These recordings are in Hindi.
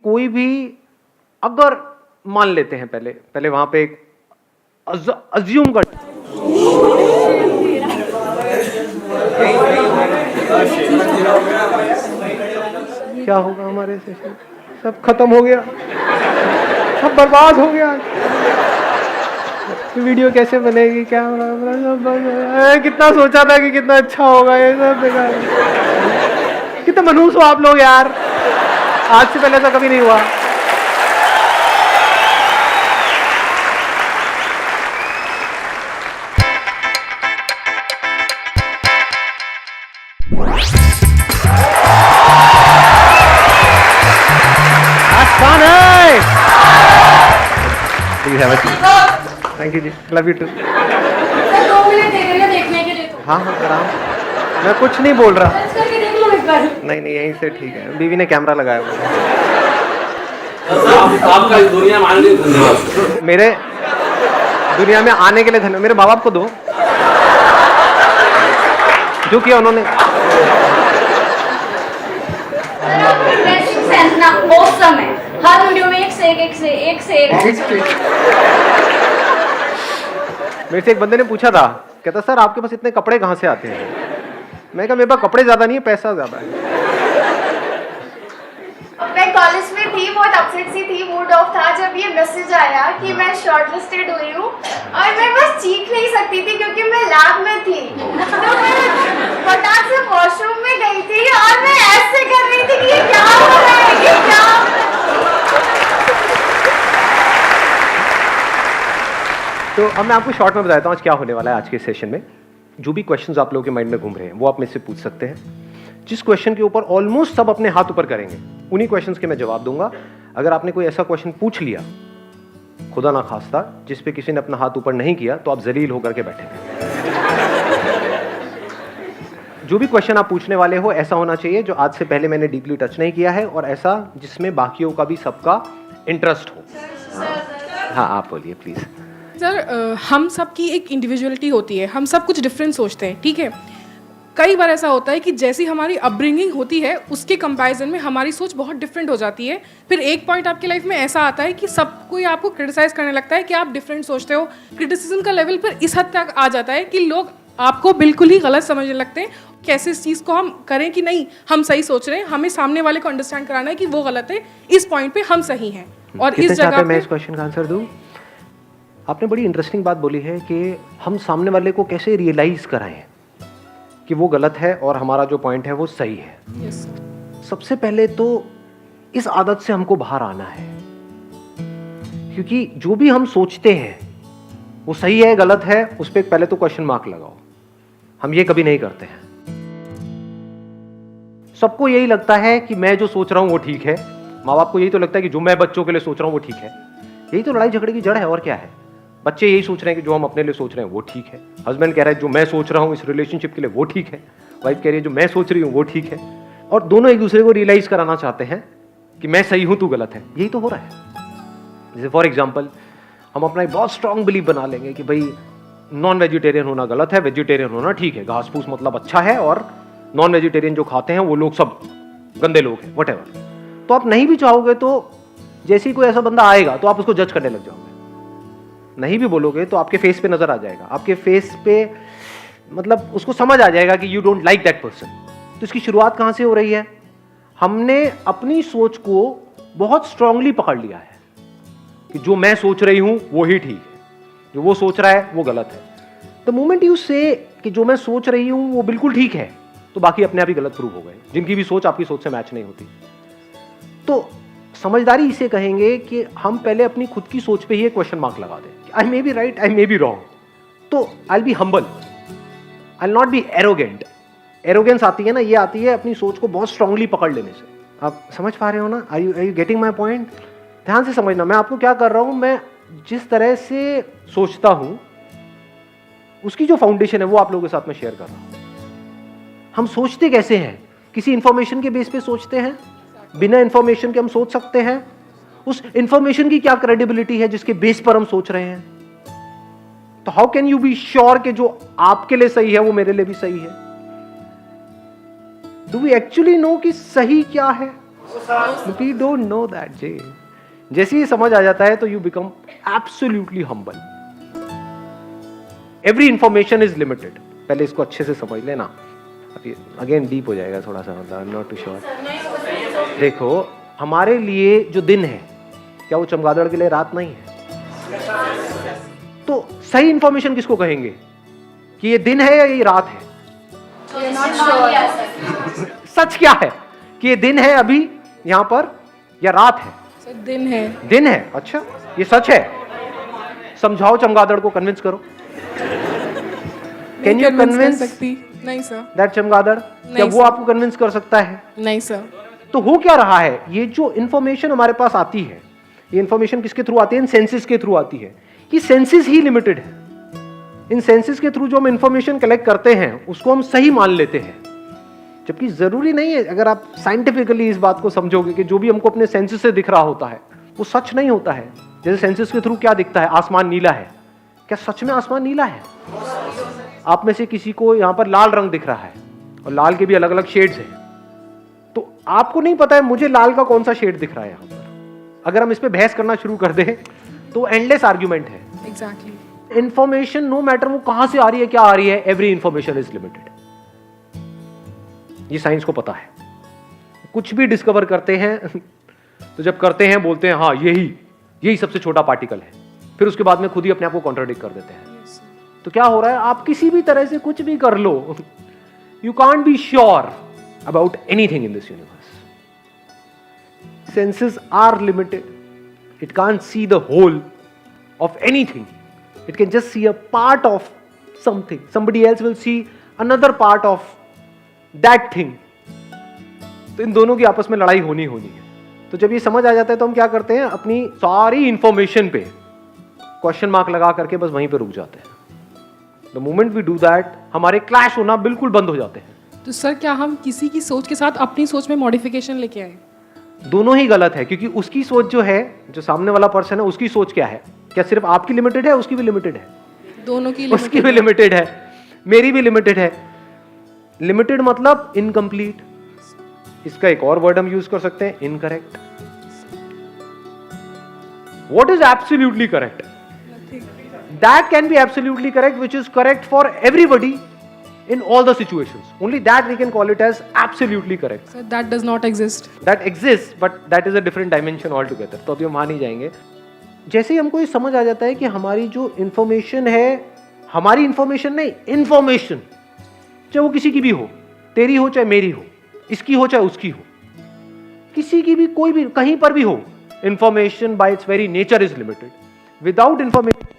कोई भी अगर मान लेते हैं पहले वहां पे एक अज्यूम कर क्या होगा हमारे सेशन, सब खत्म हो गया, सब बर्बाद हो गया, वीडियो कैसे बनेगी, क्या होगा, कितना सोचा था कि कितना अच्छा होगा, ये सब बेकार। कितने मनहूस हो आप लोग यार, आज से पहले ऐसा कभी नहीं हुआ। Thank you ji, love you too. 2 minute देखने के लिए तो। हाँ हाँ आराम, मैं कुछ नहीं बोल रहा। करके देख लो एक बार। नहीं यहीं से ठीक है, बीवी ने कैमरा लगाया हुआ है। आपका इस दुनिया में आने के लिए धन्यवाद। मेरे दुनिया में आने के लिए धन्यवाद। मेरे माँ बाप को दो जो किया उन्होंने। ड्रेसिंग सेंस ना ऑसम है, हर वीडियो में एक से एक। मेरे से एक बंदे ने पूछा था, कहता सर आपके पास इतने कपड़े कहाँ से आते हैं। मैं कहा मेरे पास कपड़े ज्यादा नहीं है, पैसा ज्यादा है। मैं कॉलेज में थी, बहुत अपसेट सी थी, मूड ऑफ था जब ये मैसेज आया कि मैं शॉर्टलिस्टेड हुई हूँ, और मैं बस चीख नहीं सकती थी क्योंकि मैं लैब में थी। तो मैं फटाक से वॉशरूम में गई थी और मैं ऐसे कर रही थी कि ये क्या हो रहा है, ये क्या हो रहा है। तो अब मैं आपको शॉर्ट में बताता हूँ आज क्या होने वाला है। आज के सेशन में जो भी क्वेश्चंस आप लोगों के माइंड में घूम रहे हैं वो आप मुझसे पूछ सकते हैं। जिस क्वेश्चन के ऊपर ऑलमोस्ट सब अपने हाथ ऊपर करेंगे उन्हीं क्वेश्चंस के मैं जवाब दूंगा। अगर आपने कोई ऐसा क्वेश्चन पूछ लिया खुदा ना खास्ता जिस पे किसी ने अपना हाथ ऊपर नहीं किया तो आप जलील होकर के बैठेंगे। जो भी क्वेश्चन आप पूछने वाले हो ऐसा होना चाहिए जो आज से पहले मैंने डीपली टच नहीं किया है, और ऐसा जिसमें बाकियों का भी सबका इंटरेस्ट हो। हाँ आप बोलिए प्लीज। सर हम सब की एक इंडिविजुअलिटी होती है, हम सब कुछ डिफरेंट सोचते हैं, ठीक है। कई बार ऐसा होता है कि जैसी हमारी अपब्रिंगिंग होती है उसके कंपैरिजन में हमारी सोच बहुत डिफरेंट हो जाती है। फिर एक पॉइंट आपकी लाइफ में ऐसा आता है कि सब कोई आपको क्रिटिसाइज करने लगता है कि आप डिफरेंट सोचते हो। क्रिटिसिज्म का लेवल पर इस हद तक आ जाता है कि लोग आपको बिल्कुल ही गलत समझने लगते हैं। कैसे इस चीज़ को हम करें कि नहीं हम सही सोच रहे हैं, हमें सामने वाले को अंडरस्टैंड कराना है कि वो गलत है, इस पॉइंट पे हम सही हैं। और इस जगह पे मैं इस क्वेश्चन का आंसर दूं। आपने बड़ी इंटरेस्टिंग बात बोली है कि हम सामने वाले को कैसे रियलाइज कराएं कि वो गलत है और हमारा जो पॉइंट है वो सही है। Yes. सबसे पहले तो इस आदत से हमको बाहर आना है, क्योंकि जो भी हम सोचते हैं वो सही है गलत है उस पर पहले तो क्वेश्चन मार्क लगाओ। हम ये कभी नहीं करते हैं। सबको यही लगता है कि मैं जो सोच रहा हूं वो ठीक है। माँ बाप को यही तो लगता है कि जो मैं बच्चों के लिए सोच रहा हूं वो ठीक है। यही तो लड़ाई झगड़े की जड़ है और क्या है। बच्चे यही सोच रहे हैं कि जो हम अपने लिए सोच रहे हैं वो ठीक है। हस्बैंड कह रहा है जो मैं सोच रहा हूँ इस रिलेशनशिप के लिए वो ठीक है। वाइफ कह रही है जो मैं सोच रही हूँ वो ठीक है। और दोनों एक दूसरे को रियलाइज कराना चाहते हैं कि मैं सही हूँ तू गलत है। यही तो हो रहा है। जैसे फॉर एग्जाम्पल हम अपना एक बहुत स्ट्रांग बिलीव बना लेंगे कि भाई नॉन वेजिटेरियन होना गलत है, वेजिटेरियन होना ठीक है। घास फूस मतलब अच्छा है और नॉन वेजिटेरियन जो खाते हैं वो लोग सब गंदे लोग हैं, वटेवर। तो आप नहीं भी चाहोगे तो जैसे ही कोई ऐसा बंदा आएगा तो आप उसको जज करने लग जाओगे। नहीं भी बोलोगे तो आपके फेस पे नजर आ जाएगा, आपके फेस पे मतलब उसको समझ आ जाएगा कि you don't like that person. तो इसकी शुरुआत कहां से हो रही है? हमने अपनी सोच को बहुत स्ट्रांगली पकड़ लिया है कि जो मैं सोच रही हूं वो ही ठीक है, जो वो सोच रहा है वो गलत है। द मोमेंट यू से कि जो मैं सोच रही हूं वो बिल्कुल ठीक है तो बाकी अपने आप ही गलत प्रूव हो गए, जिनकी भी सोच आपकी सोच से मैच नहीं होती। तो समझदारी इसे कहेंगे कि हम पहले अपनी खुद की सोच पे ही एक क्वेश्चन मार्क लगा दें। I may be right, I may be wrong. तो I will be humble, I will not be arrogant. Arrogance आती है ना, ये आती है अपनी सोच को बहुत स्ट्रांगली पकड़ लेने से। आप समझ पा रहे हो ना? Are you getting my point? ध्यान से समझना मैं आपको क्या कर रहा हूं। मैं जिस तरह से सोचता हूं उसकी जो फाउंडेशन है वो आप लोगों के साथ में शेयर कर रहा हूं। हम सोचते कैसे हैं? किसी इंफॉर्मेशन के बेस पे सोचते हैं। बिना इंफॉर्मेशन के हम सोच सकते हैं। उस इंफॉर्मेशन की क्या क्रेडिबिलिटी है जिसके बेस पर हम सोच रहे हैं? तो how can you be sure कि जो आपके लिए सही है वो मेरे लिए भी सही है? डू वी एक्चुअली नो कि सही क्या है? वी डोंट नो दैट जे। जैसे ही समझ आ जाता है तो you become absolutely humble. Every information is limited. पहले इसको अच्छे से समझ लेना, अभी अगेन डीप हो जाएगा थोड़ा सा, मतलब I am not too sure. देखो, हमारे लिए जो दिन है, क्या वो चमगादड़ के लिए रात नहीं है? तो सही इंफॉर्मेशन किसको कहेंगे कि ये दिन है या ये रात है? सच क्या है कि ये दिन है अभी यहां पर या रात है? सर दिन है। दिन है। अच्छा, ये सच है। समझाओ चमगादड़ को, कन्विंस करो। कैन यू कन्विंस सकती? नहीं सर। दैट चमगादड़, क्या वो आपको कन्विंस कर सकता है? नहीं सर। तो हो क्या रहा है, ये जो इंफॉर्मेशन हमारे पास आती है, ये इंफॉर्मेशन किसके थ्रू आती है? इन सेंसेस के थ्रू आती है। ये सेंसेस ही लिमिटेड है। इन सेंसेस के थ्रू जो हम इंफॉर्मेशन कलेक्ट करते हैं उसको हम सही मान लेते हैं, जबकि जरूरी नहीं है। अगर आप साइंटिफिकली इस बात को समझोगे कि जो भी हमको अपने सेंसेस से दिख रहा होता है वो सच नहीं होता है। जैसे सेंसेस के थ्रू क्या दिखता है? आसमान नीला है। क्या सच में आसमान नीला है? आप में से किसी को यहां पर लाल रंग दिख रहा है, और लाल के भी अलग अलग शेड्स हैं, तो आपको नहीं पता है मुझे लाल का कौन सा शेड दिख रहा है यहां पर। अगर हम इस पे बहस करना शुरू कर दें तो एंडलेस आर्ग्यूमेंट है। एग्जैक्टली। इंफॉर्मेशन नो मैटर वो कहां से आ रही है, क्या आ रही है, एवरी इंफॉर्मेशन इज लिमिटेड। ये साइंस को पता है। कुछ भी डिस्कवर करते हैं तो जब करते हैं बोलते हैं हाँ यही सबसे छोटा पार्टिकल है, फिर उसके बाद में खुद ही अपने आप को कॉन्ट्राडिक्ट कर देते हैं। तो क्या हो रहा है, आप किसी भी तरह से कुछ भी कर लो, you can't be sure about anything in this universe. Senses are limited. It can't see the whole of anything. It can just see a part of something. Somebody else will see another part of that thing. तो इन दोनों की आपस में लड़ाई होनी है। तो जब ये समझ आ जाता है तो हम क्या करते हैं, अपनी सारी इंफॉर्मेशन पे क्वेश्चन मार्क लगा करके बस वहीं पे रुक जाते हैं। The moment we do that, हमारे क्लैश होना बिल्कुल बंद हो जाते हैं। तो सर क्या हम किसी की सोच के साथ अपनी सोच में मॉडिफिकेशन लेके आए? दोनों ही गलत है, क्योंकि उसकी सोच जो है, जो सामने वाला पर्सन है, उसकी सोच क्या है? क्या सिर्फ आपकी लिमिटेड है? उसकी भी लिमिटेड है। दोनों की उसकी भी लिमिटेड है, मेरी भी लिमिटेड है। लिमिटेड मतलब इनकम्प्लीट। इसका एक और वर्ड हम यूज कर सकते हैं, incorrect. What is absolutely correct? That can be absolutely correct which is correct for everybody in all the situations. Only that we can call it as absolutely correct. Sir, that does not exist. That exists, but that is a different dimension altogether. तो अभी हम वहाँ नहीं जाएंगे। जैसे ही हमको ये समझ आ जाता है कि हमारी जो इंफॉर्मेशन है, हमारी इंफॉर्मेशन नहीं, इंफॉर्मेशन, चाहे वो किसी की भी हो, तेरी हो चाहे मेरी हो, इसकी हो चाहे उसकी हो, किसी की भी, कोई भी, कहीं पर भी हो, information bye it's very nature is limited. Without information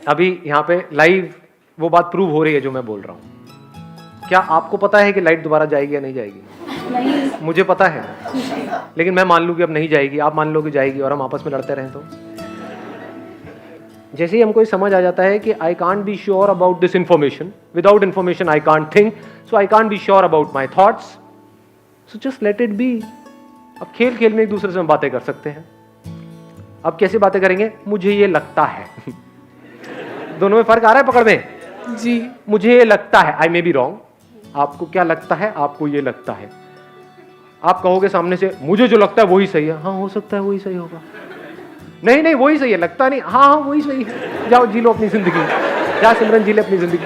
अभी यहाँ पे लाइव वो बात प्रूव हो रही है जो मैं बोल रहा हूँ। क्या आपको पता है कि लाइट दोबारा जाएगी या नहीं जाएगी? नहीं। मुझे पता है, लेकिन मैं मान लूँ कि अब नहीं जाएगी, आप मान लो कि जाएगी, और हम आपस में लड़ते रहें तो? जैसे ही हमको ये समझ आ जाता है कि I can't be sure about this information, without information I can't think, so I can't be sure about my thoughts, so just let it be. अब खेल खेल में एक दूसरे से हम बातें कर सकते हैं। अब कैसे बातें करेंगे? मुझे ये लगता है। दोनों में फर्क आ रहा है पकड़ में जी। मुझे ये लगता है, आई मे बी रॉन्ग। आपको क्या लगता है? आपको ये लगता है। आप कहोगे सामने से मुझे जो लगता है वही सही है। हाँ, हो सकता है वही सही होगा। नहीं नहीं, वही सही है, लगता नहीं। हाँ हाँ, वही सही है। जाओ जी लो अपनी जिंदगी, जा सिमरन जी ले अपनी जिंदगी।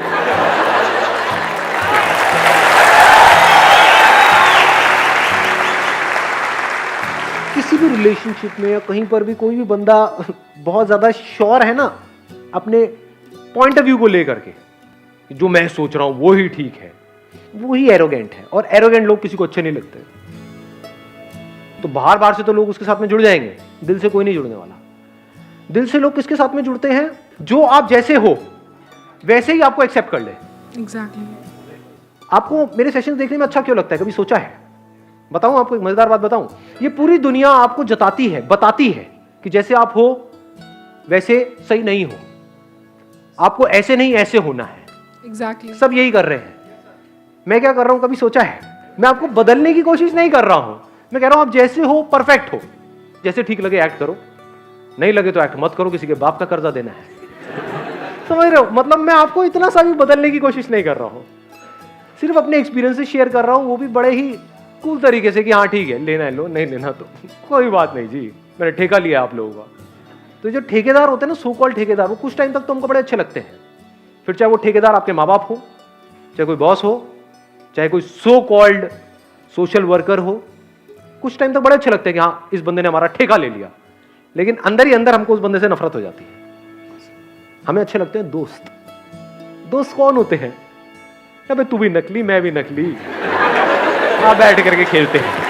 किसी भी रिलेशनशिप में या कहीं पर भी कोई भी बंदा बहुत ज्यादा श्योर है ना अपने पॉइंट ऑफ व्यू को लेकर के, जो मैं सोच रहा हूं वो ही ठीक है, वो ही एरोगेंट है। और एरोगेंट लोग किसी को अच्छे नहीं लगते। तो बाहर बाहर से तो लोग उसके साथ में जुड़ जाएंगे, दिल से कोई नहीं जुड़ने वाला। दिल से लोग किसके साथ में जुड़ते हैं? जो आप जैसे हो वैसे ही आपको एक्सेप्ट कर ले। एग्जैक्टली। आपको मेरे सेशन देखने में अच्छा क्यों लगता है? कभी सोचा है? बताऊं आपको एक मजेदार बात बताऊं? ये पूरी दुनिया आपको जताती है, बताती है कि जैसे आप हो वैसे सही नहीं हो, आपको ऐसे नहीं ऐसे होना है। एग्जैक्टली। सब यही कर रहे हैं। मैं क्या कर रहा हूं? कभी सोचा है? मैं आपको बदलने की कोशिश नहीं कर रहा हूं। मैं कह रहा हूं आप जैसे हो परफेक्ट हो, जैसे ठीक लगे एक्ट करो, नहीं लगे तो एक्ट मत करो, किसी के बाप का कर्जा देना है। समझ रहे हो? मतलब मैं आपको इतना सा भी बदलने की कोशिश नहीं कर रहा हूं। सिर्फ अपने एक्सपीरियंस से शेयर कर रहा हूँ, वो भी बड़े ही कूल तरीके से कि हाँ ठीक है, लेना है लो, नहीं लेना तो कोई बात नहीं जी, मैंने ठेका लिया आप लोगों का। तो जो ठेकेदार होते हैं ना, सो कॉल्ड ठेकेदार, वो कुछ टाइम तक तो हमको बड़े अच्छे लगते हैं। फिर चाहे वो ठेकेदार आपके माँ बाप हो, चाहे कोई बॉस हो, चाहे कोई सो कॉल्ड सोशल वर्कर हो, कुछ टाइम तक बड़े अच्छे लगते हैं कि हाँ इस बंदे ने हमारा ठेका ले लिया। लेकिन अंदर ही अंदर हमको उस बंदे से नफरत हो जाती है। हमें अच्छे लगते हैं दोस्त। दोस्त कौन होते हैं? अबे तू भी नकली, मैं भी नकली, बैठ करके खेलते हैं।